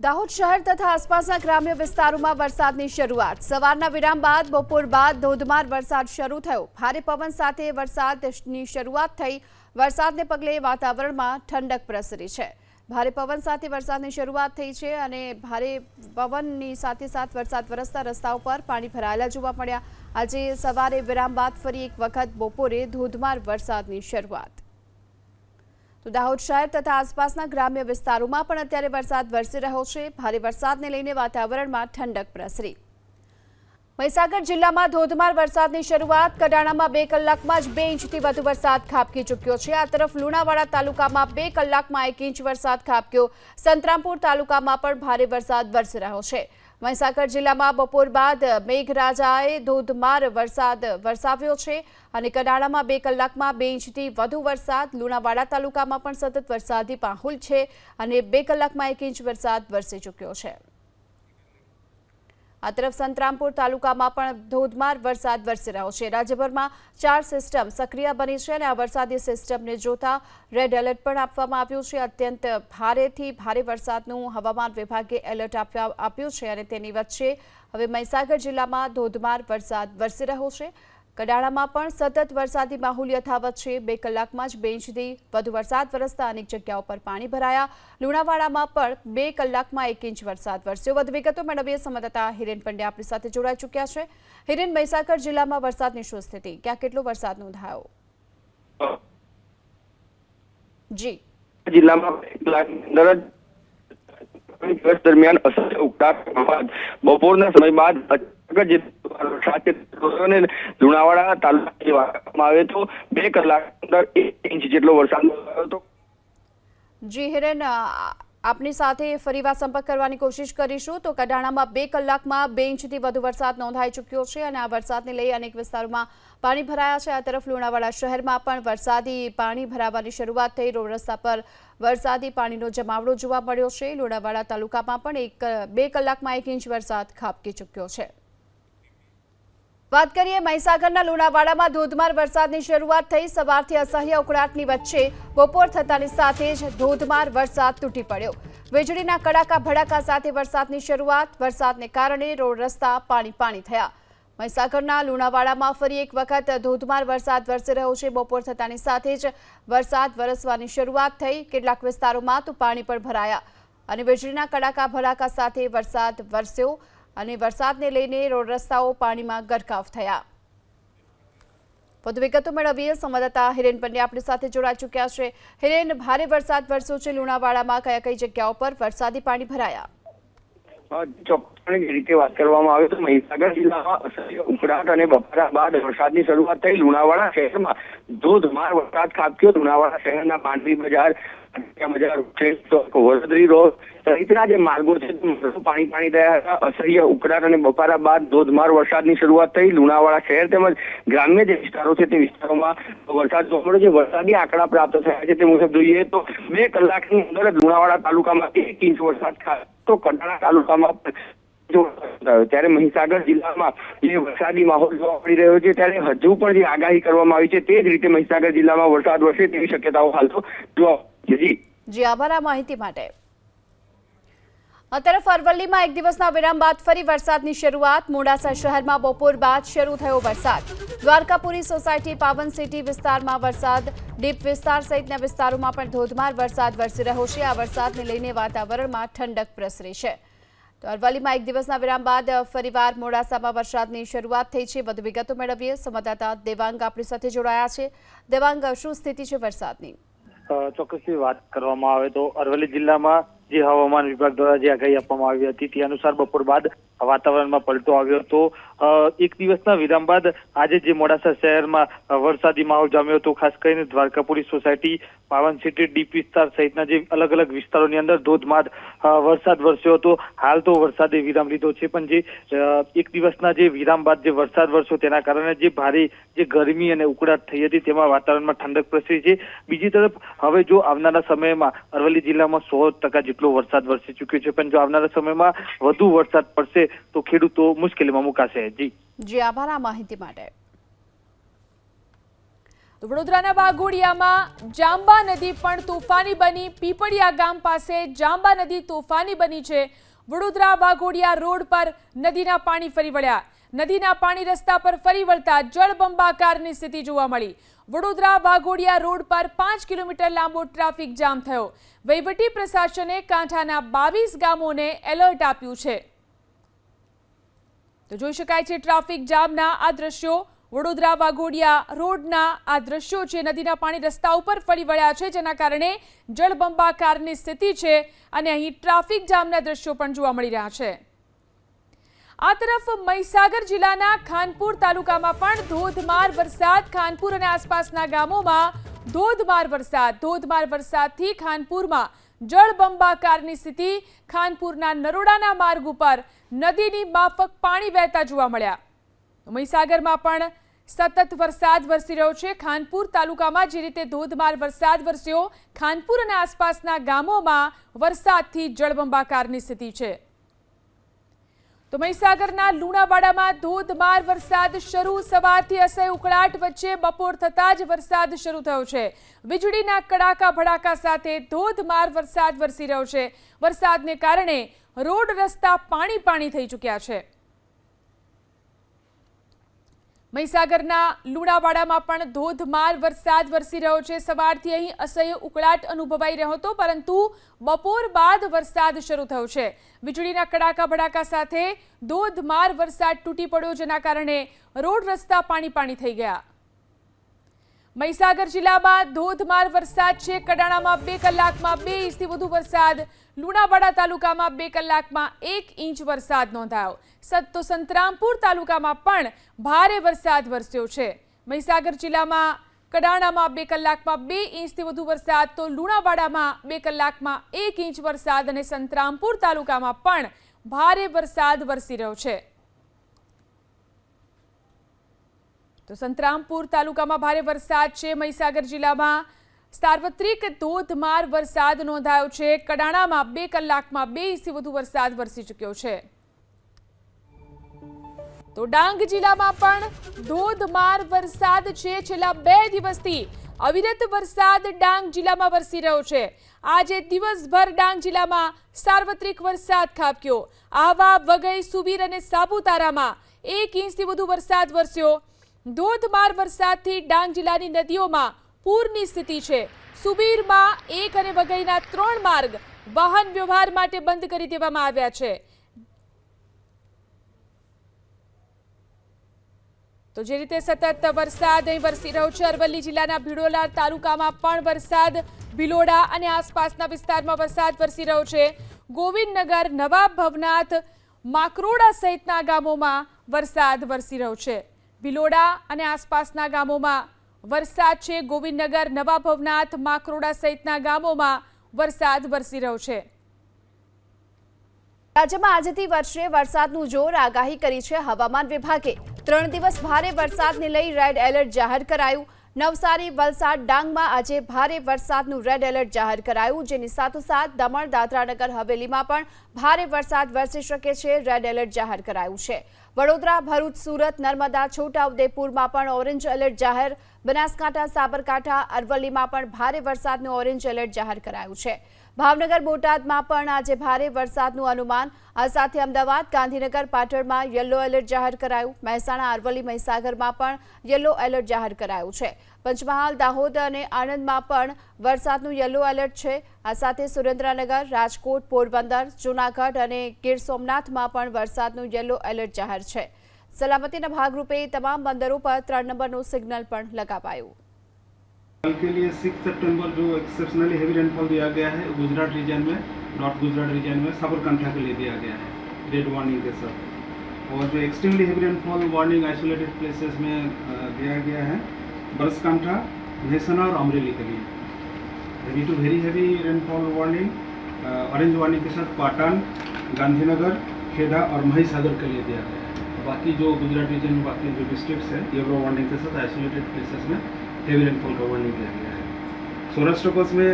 દાહોદ શહેર તથા આસપાસના ગ્રામ્ય વિસ્તારોમાં વરસાદની શરૂઆત। સવારના વિરામ બાદ બપોર બાદ ધોધમાર વરસાદ શરૂ થયો। ભારે પવન સાથે વરસાદની શરૂઆત થઈ। વરસાદને પગલે વાતાવરણમાં ઠંડક પ્રસરી છે। ભારે પવન સાથે વરસાદની શરૂઆત થઈ છે અને ભારે પવનની સાથે સાથ વરસાદ વરસતા રસ્તાઓ પર પાણી ભરાયેલા જોવા મળ્યા। આજે સવારે વિરામ બાદ ફરી એક વખત બપોરે ધોધમાર વરસાદની શરૂઆત। તો દાહોદ શહેર તથા આસપાસના ગ્રામ્ય વિસ્તારોમાં પણ અત્યારે વરસાદ વરસી રહ્યો છે। ભારે વરસાદને લઈને વાતાવરણમાં ઠંડક પ્રસરી। મહીસાગર જિલ્લામાં ધોધમાર વરસાદની શરૂઆત। કડાણામાં 2 કલાકમાં જ 2 ઇંચથી વધુ વરસાદ ખાબકી ચૂક્યો છે। આ તરફ લુણાવાડા તાલુકામાં 2 કલાકમાં 1 ઇંચ વરસાદ ખાબક્યો। સંતરામપુર તાલુકામાં પણ ભારે વરસાદ વરસી રહ્યો છે। મહીસાગર જિલ્લામાં બપોર બાદ મેઘરાજાએ ધોધમાર વરસાદ વરસાવ્યો છે અને કડાણામાં 2 કલાકમાં 2 ઇંચથી વધુ વરસાદ। લુણાવાડા તાલુકામાં પણ સતત વરસાદી માહોલ છે અને 2 કલાકમાં 1 ઇંચ વરસાદ વરસી ચૂક્યો છે। આ તરફ સંતરામપુર તાલુકામાં પણ ધોધમાર વરસાદ વરસી રહ્યો છે। રાજ્યભરમાં 4 સિસ્ટમ સક્રિય બની છે અને આ વરસાદી સિસ્ટમને જોતા રેડ એલર્ટ પણ આપવામાં આવ્યું છે। અત્યંત ભારેથી ભારે વરસાદનું હવામાન વિભાગે એલર્ટ આપ્યું છે અને તેની વચ્ચે હવે મહીસાગર જિલ્લામાં ધોધમાર વરસાદ વરસી રહ્યો છે। કડાણામાં પણ સતત વરસાદી માહોલ યથાવત છે। 2 કલાકમાં જ 2 ઇંચથી વધુ વરસાદ વરસતા અનેક જગ્યાઓ પર પાણી ભરાયા। લુણાવાડામાં પણ 2 કલાકમાં 1 ઇંચ વરસાદ વરસ્યો। વધુ વિગતો મેળવીએ સંવાદદાતા હિરેન પંડ્યા આપણી સાથે જોડાઈ ચૂક્યા છે। હિરેન, મહીસાગર જિલ્લામાં વરસાદની શું સ્થિતિ? ક્યાં કેટલો વરસાદ નોંધાયો? જી જિલ્લામાં 1 કલાક દિવસ દરમિયાન અસહ્ય ઉકળાટ બાદ બપોરના સમય બાદ લુણાવાડા તાલુકામાં આવે તો 2 કલાક અંદર 1 ઇંચ જેટલો વરસાદ નોંધાયો હતો। જી હિરેન, આપની સાથે ફરીવાર સંપર્ક કરવાની કોશિશ કરીશું। તો કડાણામાં 2 કલાકમાં 2 ઇંચથી વધુ વરસાદ નોંધાઈ ચૂક્યો છે અને આ વરસાદને લઈ અનેક વિસ્તારોમાં પાણી ભરાયા છે। આ તરફ લુણાવાડા શહેરમાં પણ વરસાદી પાણી ભરાવાની શરૂઆત થઈ। રોડ રસ્તા પર વરસાદી પાણીનો જમાવડો જોવા મળ્યો છે। લુણાવાડા તાલુકામાં પણ 2 કલાકમાં 1 ઇંચ વરસાદ ખાબકી ચૂક્યો છે। વાત કરીએ મહીસાગરના લુણાવાડામાં ધોધમાર વરસાદની શરૂઆત થઈ। સવારથી અસહ્ય ઉકળાટની વચ્ચે બપોર થતાની સાથે જ ધોધમાર વરસાદ તૂટી પડ્યો। વીજળીના કડાકા ભડાકા સાથે વરસાદની શરૂઆત। વરસાદને કારણે રોડ રસ્તા પાણી થયા। મહીસાગરના લુણાવાડામાં ફરી એક વખત ધોધમાર વરસાદ વરસી રહ્યો છે। બપોર થતાની સાથે જ વરસાદ વરસવાની શરૂઆત થઈ। કેટલાક વિસ્તારોમાં તો પાણી પણ ભરાયા અને વીજળીના કડાકા ભડાકા સાથે વરસાદ વરસ્યો અને વરસાદને લઈને રોડ રસ્તાઓ પાણીમાં ગરકાવ થયા। વધુ વિગતો મેળવીએ સંવાદદાતા હિરેન પંડ્યા આપણી સાથે જોડાઈ ચૂક્યા છે। હિરેન, ભારે વરસાદ વરસ્યો છે લુણાવાડામાં, કઈ જગ્યાઓ પર વરસાદી પાણી ભરાયા? ચોક્કસપણે રીતે વાત કરવામાં આવે તો મહીસાગર જિલ્લામાં અસહ્ય ઉકળાટ અને બપોરા બાદ વરસાદની શરૂઆત થઈ। લુણાવાડા શહેરમાં ધોધમાર વરસાદ ખાબક્યો। લુણાવાડા શહેરના માંડવી બજાર, વડોદરી રોડ સહિતના જે માર્ગો છે પાણી થયા હતા। અસહ્ય ઉકળાટ અને બપોરા બાદ ધોધમાર વરસાદની શરૂઆત થઈ। લુણાવાડા શહેર તેમજ ગ્રામ્ય જે વિસ્તારો છે તે વિસ્તારોમાં વરસાદ જોવા મળ્યો છે। વરસાદી આંકડા પ્રાપ્ત થયા છે તે મુજબ જોઈએ તો 2 કલાકની અંદર લુણાવાડા તાલુકામાં 1 ઇંચ વરસાદ તો કડાણા તાલુકામાં ત્યારે મહીસાગર જિલ્લામાં જે વરસાદી માહોલ જોવા મળી રહ્યો છે ત્યારે હજુ પણ જે આગાહી કરવામાં આવી છે તે જ રીતે મહીસાગર જિલ્લામાં વરસાદ વરસે તેવી શક્યતાઓ હાલ તો જોવા મળી છે। જી આભાર આ માહિતી માટે। આ તરફ અરવલ્લીમાં 1 દિવસના વિરામ બાદ ફરી વરસાદની શરૂઆત। મોડાસા શહેરમાં બપોર બાદ શરૂ થયો વરસાદ। દ્વારકાપુરી સોસાયટી, પાવન સિટી વિસ્તારમાં વરસાદ। ડીપ વિસ્તાર સહિતના વિસ્તારોમાં પણ ધોધમાર વરસાદ વરસી રહ્યો છે। આ વરસાદને લઈને વાતાવરણમાં ઠંડક પ્રસરી છે। તો અરવલ્લીમાં 1 દિવસના વિરામ બાદ ફરીવાર મોડાસામાં વરસાદની શરૂઆત થઈ છે। વધુ વિગતો મેળવીએ સંવાદદાતા દેવાંગ આપણી સાથે જોડાયા છે। દેવાંગ, શું સ્થિતિ છે વરસાદની? ચોક્કસથી વાત કરવામાં આવે તો અરવલ્લી જિલ્લામાં જે હવામાન વિભાગ દ્વારા જે આગાહી આપવામાં આવી હતી તે અનુસાર બપોર બાદ વાતાવરણમાં પલટો આવ્યો હતો। 1 દિવસના વિરામ બાદ આજે જે મોડાસા શહેરમાં વરસાદી માહોલ જામ્યો હતો। ખાસ કરીને દ્વારકાપુરી સોસાયટી, પાવન સિટી, ડીપ વિસ્તાર સહિતના જે અલગ અલગ વિસ્તારોની અંદર ધોધમાર વરસાદ વરસ્યો હતો। હાલ તો વરસાદે વિરામ લીધો છે પણ જે 1 દિવસના જે વિરામ બાદ જે વરસાદ વરસ્યો તેના કારણે જે ભારે જે ગરમી અને ઉકળાટ થઈ હતી તેમાં વાતાવરણમાં ઠંડક પ્રસરી છે। બીજી તરફ હવે જો આવનારા સમયમાં અરવલ્લી જિલ્લામાં 100% જેટલો વરસાદ વરસી ચૂક્યો છે પણ જો આવનારા સમયમાં વધુ વરસાદ પડશે તો ખેડૂતો મુશ્કેલીમાં મુકાશે। જી આભાર આ માહિતી માટે। તો વડોદરાના વાઘોડિયામાં જાંબા નદી પણ તોફાની બની. પીપળિયા ગામ પાસે જાંબા નદી તોફાની બની છે. વડોદરા વાઘોડિયા રોડ પર નદીના પાણી ફરી વળ્યા. નદીના પાણી રસ્તા પર ફરી વળતા જળબંબાકારની સ્થિતિ જોવા મળી. વડોદરા વાઘોડિયા રોડ પર 5 કિલોમીટર લાંબો ટ્રાફિક જામ થયો. વહીવટી પ્રશાસને કાંઠાના 22 ગામોને એલર્ટ આપ્યું છે. તો જોઈ શકાય છે ટ્રાફિક જામના આ દ્રશ્યો. વડોદરા વાઘોડિયા રોડના આ દ્રશ્યો છે. નદીના પાણી રસ્તા ઉપર ફરી વળ્યા છે, જેના કારણે જળબંબાકારની સ્થિતિ છે અને અહીં ટ્રાફિક જામના દ્રશ્યો પણ જોવા મળી રહ્યા છે. આ તરફ મહીસાગર જિલ્લાના ખાનપુર તાલુકામાં પણ ધોધમાર વરસાદ. ખાનપુર અને આસપાસના ગામોમાં ધોધમાર વરસાદથી ખાનપુરમાં જળબંબાકારની સ્થિતિ. ખાનપુરના નરોડાના માર્ગ ઉપર નદીની માફક પાણી વહેતા જોવા મળ્યા. મહીસાગરમાં પણ સતત વરસાદ વરસી રહ્યો છે. ખાનપુર તાલુકામાં જે રીતે ધોધમાર વરસાદ વરસ્યો, ખાનપુર અને આસપાસના ગામોમાં વરસાદથી જળબંબાકારની સ્થિતિ છે. તો મહીસાગરના લુણાવાડામાં ધોધમાર વરસાદ શરૂ. સવારથી અસહ્ય ઉકળાટ વચ્ચે બપોર થતાં જ વરસાદ શરૂ થયો છે. વીજળીના કડાકા ભડાકા સાથે ધોધમાર વરસાદ વરસી રહ્યો છે. વરસાદને કારણે રોડ રસ્તા પાણી થઈ ચૂક્યા છે. મહીસાગરના લુણાવાડામાં પણ ધોધમાર વરસાદ વરસી રહ્યો છે. સવારથી અહીં અસહ્ય ઉકળાટ અનુભવાઈ રહ્યો હતો, પરંતુ બપોર બાદ વરસાદ શરૂ થયો છે. વીજળીના કડાકા ભડાકા સાથે ધોધમાર વરસાદ તૂટી પડ્યો, જેના કારણે રોડ રસ્તા પાણી થઈ ગયા. મહીસાગર જિલ્લામાં ધોધમાર વરસાદ છે. કડાણામાં 2 કલાકમાં 2 ઇંચથી વધુ વરસાદ. લુણાવાડા તાલુકામાં 2 કલાકમાં 1 ઇંચ વરસાદ નોંધાયો. તો સંતરામપુર તાલુકામાં પણ ભારે વરસાદ વરસ્યો છે. મહીસાગર જિલ્લામાં કડાણામાં 2 કલાકમાં 2 ઇંચથી વધુ વરસાદ, તો લુણાવાડામાં 2 કલાકમાં 1 ઇંચ વરસાદ અને સંતરામપુર તાલુકામાં પણ ભારે વરસાદ વરસી રહ્યો છે. તો સંતરામપુર તાલુકામાં ભારે વરસાદ છે. મહીસાગર જિલ્લામાં સાર્વત્રિક ધોધમાર વરસાદ નોંધાયો છે. કડાણામાં 2 કલાકમાં 2 ઇંચથી વધુ વરસાદ વરસી ચૂક્યો છે. તો ડાંગ જિલ્લામાં પણ ધોધમાર વરસાદ છે. છેલ્લા 2 દિવસથી અવિરત વરસાદ ડાંગ જિલ્લામાં વરસી રહ્યો છે. આજે દિવસભર ડાંગ જિલ્લામાં સાર્વત્રિક વરસાદ ખાબક્યો. આહવા, વઘઈ, સુબીર અને સાપુતારામાં 1 ઇંચથી વધુ વરસાદ વરસ્યો. ધોધમાર વરસાદથી ડાંગ જિલ્લાની નદીઓમાં પૂરની સ્થિતિ છે. સુબીરમાં 1 અને વઘઈના 3 માર્ગ વાહન વ્યવહાર માટે બંધ કરી દેવામાં આવ્યા છે. તો જે રીતે સતત વરસાદ અહીં વરસી રહ્યો છે. અરવલ્લી જિલ્લાના ભિલોડા તાલુકામાં પણ વરસાદ. ભિલોડા અને આસપાસના વિસ્તારમાં વરસાદ વરસી રહ્યો છે. ગોવિંદનગર, નવાબ ભવનાથ, માકરોડા સહિતના ગામોમાં વરસાદ વરસી રહ્યો છે. ભિલોડા અને આસપાસના ગામોમાં વરસાદ છે. ગોવિંદનગર, નવાબ ભવનાથ, માકરોડા સહિતના ગામોમાં વરસાદ વરસી રહ્યો છે. રાજ્યમાં આજથી વરસે વરસાદનું જોર. આગાહી કરી છે હવામાન વિભાગે. 3 દિવસ ભારે વરસાદને લઈ રેડ એલર્ટ જાહેર કરાયું. નવસારી, વલસાડ, ડાંગમાં આજે ભારે વરસાદનું રેડ એલર્ટ જાહેર કરાયું, જેની સાથોસાથ દમણ, દાદરા નગર હવેલીમાં પણ ભારે વરસાદ વરસી શકે છે. રેડ એલર્ટ જાહેર કરાયું છે. વડોદરા, ભરૂચ, સુરત, નર્મદા, છોટાઉદેપુરમાં પણ ઓરેન્જ એલર્ટ જાહેર. બનાસકાંઠા, સાબરકાંઠા, અરવલ્લીમાં પણ ભારે વરસાદનું ઓરેન્જ એલર્ટ જાહેર કરાયું છે. ભાવનગર, બોટાદમાં પણ આજે ભારે વરસાદનું અનુમાન. આ સાથે અમદાવાદ, ગાંધીનગર, પાટણમાં યલો એલર્ટ જાહેર કરાયું. મહેસાણા, અરવલ્લી, મહીસાગરમાં પણ યલો એલર્ટ જાહેર કરાયું છે. પંચમહાલ, દાહોદ અને આણંદમાં પણ વરસાદનું યલો એલર્ટ છે. આ સાથે સુરેન્દ્રનગર, રાજકોટ, પોરબંદર, જૂનાગઢ અને ગીર સોમનાથમાં પણ વરસાદનું યલો એલર્ટ જાહેર છે. સલામતીના ભાગરૂપે તમામ બંદરો પર 3 નંબરનું સિગ્નલ પણ લગાવાયું. कल के लिए 6 सितंबर जो एक्सेप्शनली हेवी रेनफॉल दिया गया है गुजरात रीजन में, नॉर्थ गुजरात रीजन में साबरकांठा के लिए दिया गया है रेड वार्निंग के साथ. और जो extremely heavy rainfall warning isolated places में दिया गया है बनासकांठा, महेसाना और अमरेली के लिए. Heavy to very heavy rainfall warning orange warning के साथ पाटन, गांधीनगर, खेड़ा और महिसागर के लिए दिया गया है. बाकी जो गुजरात रीजन में बाकी जो डिस्ट्रिक्ट्स है येलो वार्निंग के साथ आइसोलेटेड प्लेसेस में हेवी रेनफॉल का वार्निंग दिया गया है. सौराष्ट्र कोस्ट में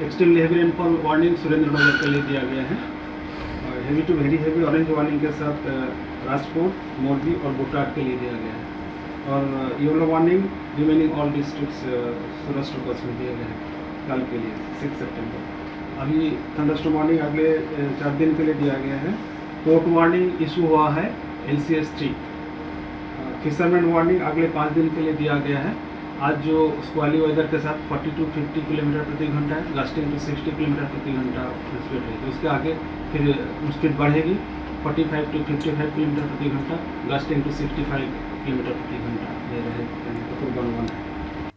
extremely heavy rainfall warning Surendranagar के लिए दिया गया है. Heavy to very heavy orange warning के साथ राजकोट, मोरबी और बोटाड के लिए दिया गया है. और yellow warning remaining all districts Saurashtra Kutch में दिए गए हैं कल के लिए 6 सितंबर। अभी थंडरस्टॉर्म वार्निंग अगले 4 दिन के लिए दिया गया है। पोर्ट वार्निंग इशू हुआ है LCS 3। फिशरमैन वार्निंग अगले 5 दिन के लिए दिया गया है। आज जो स्क्वाली वेदर के साथ 40 to 50 किलोमीटर प्रति घंटा है, गस्टिंग टू 60 किलोमीटर प्रति घंटा स्पीड है, तो उसके आगे फिर स्पीड बढ़ेगी 45 to 55 किलोमीटर प्रति घंटा, गस्टिंग टू 65 किलोमीटर प्रति घंटा दे रहे हैं।